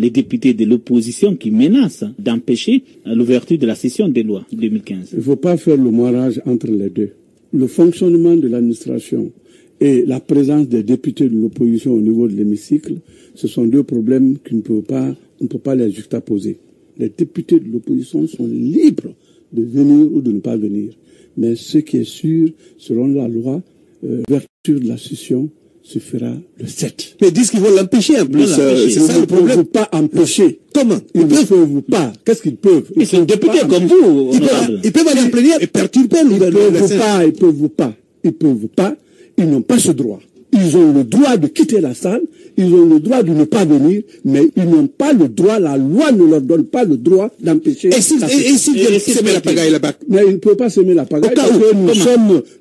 les députés de l'opposition qui menacent d'empêcher l'ouverture de la session des lois 2015. Il ne faut pas faire le moirage entre les deux. Le fonctionnement de l'administration et la présence des députés de l'opposition au niveau de l'hémicycle, ce sont deux problèmes qu'on ne peut pas les juxtaposer. Les députés de l'opposition sont libres de venir ou de ne pas venir. Mais ce qui est sûr, selon la loi, l'ouverture de la session se fera le 7. Mais ils disent qu'ils vont l'empêcher en plus. C'est ça le problème. Ils ne peuvent pas empêcher. Comment? Ils ne peuvent pas. Qu'est-ce qu'ils peuvent? Ils sont députés comme vous. Ils peuvent aller en plénière et perturber Ils ne peuvent pas. Ils n'ont pas ce droit. Ils ont le droit de quitter la salle, ils ont le droit de ne pas venir, mais ils n'ont pas le droit, la loi ne leur donne pas le droit d'empêcher. Et s'ils viennent semer la pagaille là-bas? Mais ils ne peuvent pas semer la pagaille parce que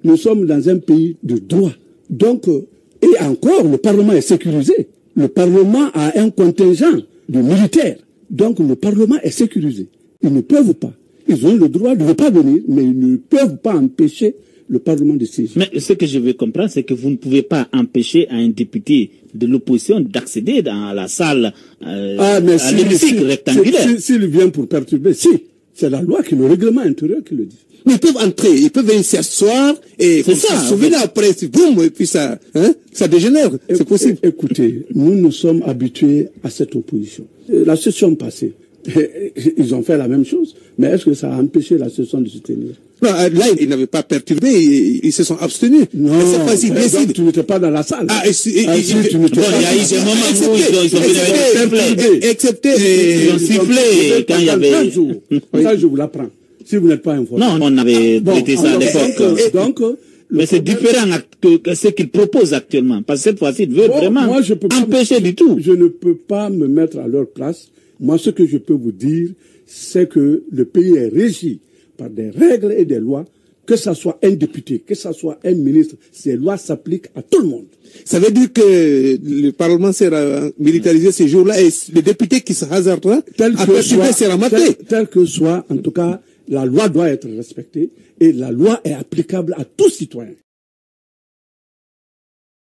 nous sommes dans un pays de droit. Donc, et encore, le Parlement est sécurisé. Le Parlement a un contingent de militaires. Donc, le Parlement est sécurisé. Ils ne peuvent pas. Ils ont le droit de ne pas venir, mais ils ne peuvent pas empêcher le Parlement de siéger. Mais ce que je veux comprendre, c'est que vous ne pouvez pas empêcher à un député de l'opposition d'accéder dans la salle, à l'hémicycle rectangulaire. S'il vient pour perturber, si. C'est la loi, le règlement intérieur qui le dit. Mais ils peuvent entrer, ils peuvent venir s'asseoir et c'est ça. Souvenez après, boum, et puis ça dégénère. C'est possible. Écoutez, nous sommes habitués à cette opposition. La session passée, ils ont fait la même chose, mais est-ce que ça a empêché la session de se tenir? Non, là, ils n'avaient pas perturbé, ils se sont abstenus. Non, donc tu n'étais pas dans la salle. Il y a eu des moments où ils ont excepté, ils ont sifflé quand il y avait... Ça, je vous l'apprends. Si vous n'êtes pas informé. Non, on avait traité ça à l'époque. Mais c'est différent que ce qu'ils proposent actuellement. Parce que cette fois-ci, ils veulent vraiment empêcher du tout. Je ne peux pas me mettre à leur place. Moi, ce que je peux vous dire, c'est que le pays est régi par des règles et des lois, que ce soit un député, que ce soit un ministre, ces lois s'appliquent à tout le monde. Ça veut dire que le Parlement sera militarisé ces jours-là et le député qui se hasardera à perturber sera maté. Tel que soit, en tout cas, la loi doit être respectée et la loi est applicable à tout citoyen.